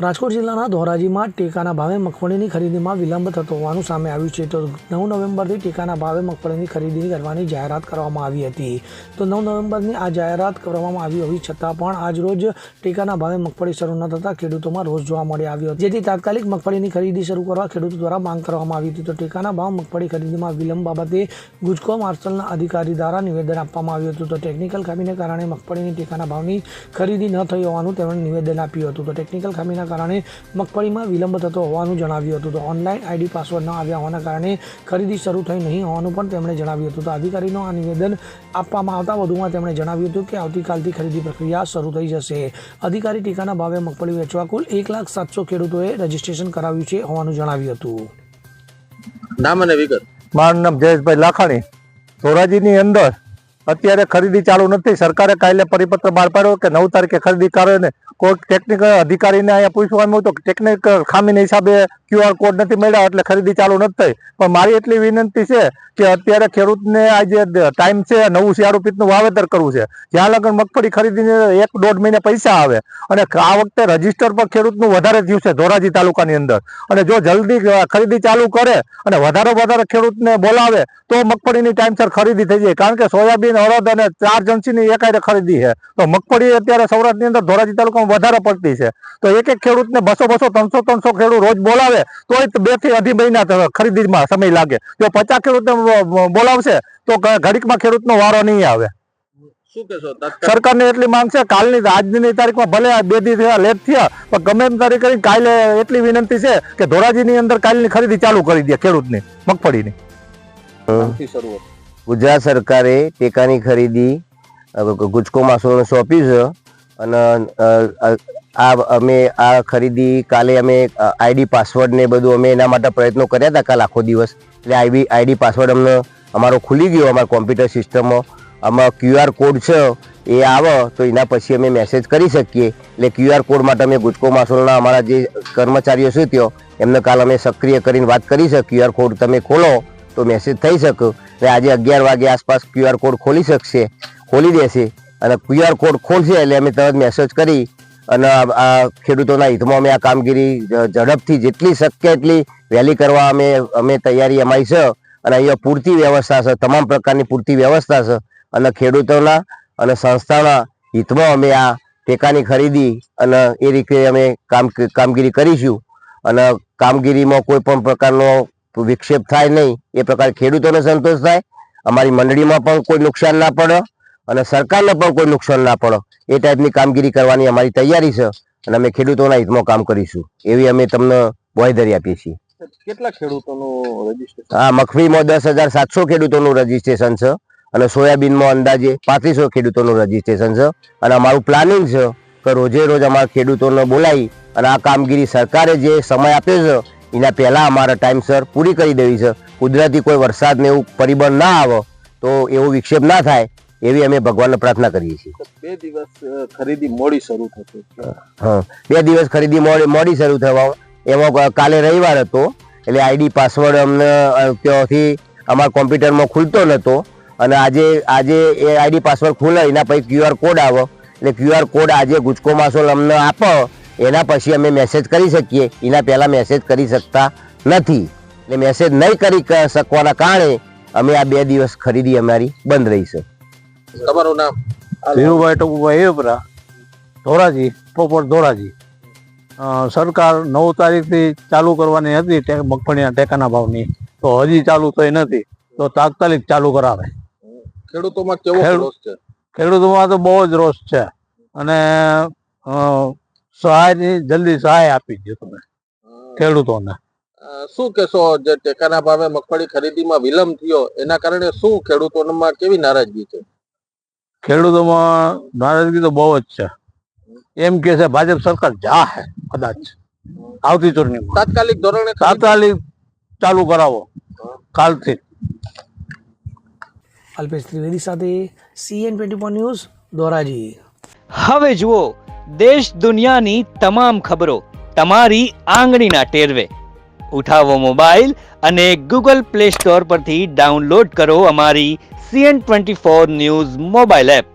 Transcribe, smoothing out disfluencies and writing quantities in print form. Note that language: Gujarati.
રાજકોટ જિલ્લાના ધોરાજીમાં ટેકાના ભાવે મગફળીની ખરીદીમાં વિલંબ થતો હોવાનું સામે આવ્યું છે. તો 9 નવેમ્બરથી ટેકાના ભાવે મગફળીની ખરીદી કરવાની જાહેરાત કરવામાં આવી હતી. તો 9 નવેમ્બરની આ જાહેરાત કરવામાં આવી હોવી છતાં પણ આજરોજ ટેકાના ભાવે મગફળી શરૂ ન થતાં ખેડૂતોમાં રોષ જોવા મળી આવ્યો, જેથી તાત્કાલિક મગફળીની ખરીદી શરૂ કરવા ખેડૂતો દ્વારા માંગ કરવામાં આવી હતી. તો ટેકાના ભાવ મગફળી ખરીદીમાં વિલંબ બાબતે ગુજકોમ માર્શલના અધિકારી દ્વારા નિવેદન આપવામાં આવ્યું હતું. તો ટેકનિકલ ખામીને કારણે મગફળીની ટેકાના ભાવની ખરીદી ન થઈ હોવાનું તેમણે નિવેદન આપ્યું હતું. તો ટેકનિકલ ખામીના કારણે મગફળીમાં વિલંબ થતો હોવાનું જણાવ્યું હતું. તો ઓનલાઈન આઈડી પાસવર્ડ ન આવ્યા હોવાના કારણે ખરીદી શરૂ થઈ નહીં હોવાનું પણ તેમણે જણાવ્યું હતું. તો અધિકારીનો આ નિવેદન આપવામાં આવતા વધુમાં તેમણે જણાવ્યું હતું કે આવતીકાલથી ખરીદી પ્રક્રિયા શરૂ થઈ જશે. અધિકારી ટેકાના ભાવે મગફળી વેચવા કુલ 1,07,000 ખેડૂતોએ રજીસ્ટ્રેશન કરાવ્યું છે હોવાનું જણાવ્યું હતું. નામ અને વિગત. મારું નામ જયેશભાઈ લાખાણી. ધોરાજીની અંદર અત્યારે ખરીદી ચાલુ નથી. સરકારે કાલે પરિપત્ર બહાર પાડ્યો કે 9 તારીખે ખરીદી કરે ને કોઈ ટેકનિકલ અધિકારીને અહીંયા પૂછવામાં આવ્યું તો ટેકનિકલ ખામીના હિસાબે QR કોડ નથી મળ્યા એટલે ખરીદી ચાલુ નથી થઈ. પણ મારી એટલી વિનંતી છે કે અત્યારે ખેડૂતને આ જે ટાઈમ છે નવું શિયાળુ પિત્તનું વાવેતર કરવું છે, જ્યાં લગન મગફળી ખરીદીને 1-1.5 મહિને પૈસા આવે અને આ વખતે રજીસ્ટર પર ખેડૂતનું વધારે થયું છે ધોરાજી તાલુકાની અંદર. અને જો જલ્દી ખરીદી ચાલુ કરે અને વધારે ખેડૂતને બોલાવે તો મગફળીની ટાઈમસર ખરીદી થઈ જાય. કારણ કે સોયાબીન, અડદ અને 4 જણસીની એકાયરે ખરીદી છે. તો મગફળી અત્યારે સૌરાષ્ટ્રની અંદર ધોરાજી તાલુકામાં વધારે પડતી છે. તો એક ખેડૂતને 200-200, 300-300 ખેડૂત રોજ બોલાવે તોય 2 થી 2.5 મહિના ખરીદીમાં સમય લાગે. જો 50 ખેડૂતને બોલાવશે તો ઘડીકમાં ખેડૂતનો વારો નહીં આવે. શું કહેશો? સરકારને એટલી માંગ છે, કાલની આજની તારીખમાં ભલે 2 દિવસ લેટ થયા પણ ગમે એમ તારીખ કરીને કાલે એટલી વિનંતી છે કે ધોરાજીની અંદર કાલની ખરીદી ચાલુ કરી દે ખેડૂતની મગફળીની. ગુજરાત સરકારે ટેકાની ખરીદી ગુજકો માસોને સોંપ્યું છે અને અમે આ ખરીદી કાલે અમે આઈડી પાસવર્ડ ને બધું અમે એના માટે પ્રયત્નો કર્યા હતા કાલ આખો દિવસ. એટલે આઈડી પાસવર્ડ અમને અમારો ખુલી ગયો અમારા કોમ્પ્યુટર સિસ્ટમમાં. આમાં QR કોડ છે એ આવે તો એના પછી અમે મેસેજ કરી શકીએ. એટલે QR કોડ માટે અમે ગુજકો માસોલના અમારા જે કર્મચારીઓ છે ત્યાં એમને કાલ અમે સક્રિય કરીને વાત કરી છે. QR કોડ તમે ખોલો તો મેસેજ થઈ શકે. એટલે આજે 11 વાગે આસપાસ QR કોડ ખોલી દેશે અને QR કોડ ખોલશે એટલે અમે તરત મેસેજ કરી અને આ ખેડૂતોના હિતમાં અમે આ કામગીરી ઝડપથી જેટલી શક્ય એટલી વહેલી કરવા અમે તૈયારી અમારી છે. અને અહીંયા પૂરતી વ્યવસ્થા છે, તમામ પ્રકારની પૂરતી વ્યવસ્થા છે અને ખેડૂતોના અને સંસ્થાના હિતમાં અમે આ ટેકાની ખરીદી અને એ રીતે અમે કામગીરી કરીશું. અને કામગીરીમાં કોઈ પણ પ્રકારનો વિક્ષેપ થાય નહીં, એ પ્રકારે ખેડૂતોને સંતોષ થાય, અમારી મંડળીમાં પણ કોઈ નુકસાન ના પડે અને સરકારને પણ કોઈ નુકસાન ના પડે એ ટાઈપની કામગીરી કરવાની અમારી તૈયારી છે અને અમે ખેડૂતોના હિતમાં કામ કરીશું એવી અમે તમને બાંહેધરી આપીએ છીએ. કેટલા ખેડૂતોનું રજીસ્ટ્રેશન? હા, મગફળીમાં 10,700 ખેડૂતોનું રજીસ્ટ્રેશન છે અને સોયાબીનમાં અંદાજે 3500 ખેડૂતોનું રજીસ્ટ્રેશન છે. અને અમારું પ્લાનિંગ છે કે રોજે રોજ અમારા ખેડૂતોને બોલાવી અને આ કામગીરી સરકારે જે સમય આપ્યો છે એના પહેલાં અમારા ટાઈમસર પૂરી કરી દેવી છે. કુદરતી કોઈ વરસાદને એવું પરિબળ ના આવે તો એવો વિક્ષેપ ના થાય એવી અમે ભગવાનને પ્રાર્થના કરીએ છીએ. 2 દિવસ ખરીદી મોડી શરૂ થશે. હા, 2 દિવસ ખરીદી મોડી શરૂ થવા. એમાં કાલે રવિવાર હતો એટલે આઈડી પાસવર્ડ અમને ત્યાંથી અમારા કોમ્પ્યુટરમાં ખુલતો નહોતો અને આજે એ આઈડી પાસવર્ડ ખુલે એના પછી QR કોડ આવે એટલે QR કોડ આજે ગુજકો માસોલ અમને આપો એના પછી અમે મેસેજ કરી શકીએ. એના પહેલાં મેસેજ કરી શકતા નથી. એટલે મેસેજ નહીં કરી શકવાના કારણે અમે આ 2 દિવસ ખરીદી અમારી બંધ રહી છે. તમારું નામ? ધીરુભાઈ ટપુભાઈ એવરા, ધોરાજી, પ્રોપર ધોરાજી. સરકાર 9 તારીખથી ચાલુ કરવાની હતી મગફળીના ટેકાના ભાવની, તો હજી ચાલુ થઈ નથી. તો તાત્કાલિક ચાલુ કરાવે. ખેડૂતોમાં કેવો રોષ છે? ખેડૂતોમાં તો બહુ જ રોષ છે અને જલ્દી સહાય આપી દો તમે ખેડૂતોને. શું કહેશો? જે ટેકાના ભાવે મગફળી ખરીદીમાં વિલંબ થયો એના કારણે શું ખેડૂતોમાં કેવી નારાજગી છે? ખેડૂતોમાં નારાજગી તો બહુ જ છે. એમ કે છે ભાજપ સરકાર જાહે કદાચ આવતી ચૂંટણીમાં તાત્કાલિક ધોરણે ચાલુ કરાવો કાલથી. અલ્પેશ ત્રિવેદી સાથે CN24 ન્યૂઝ, ધોરાજી. હવે જુઓ દેશ દુનિયાની તમામ ખબરો તમારી આંગળીના ટેરવે. ઉઠાવો મોબાઈલ અને Google Play Store પરથી ડાઉનલોડ કરો અમારી CN24 ન્યૂઝ મોબાઈલ એપ.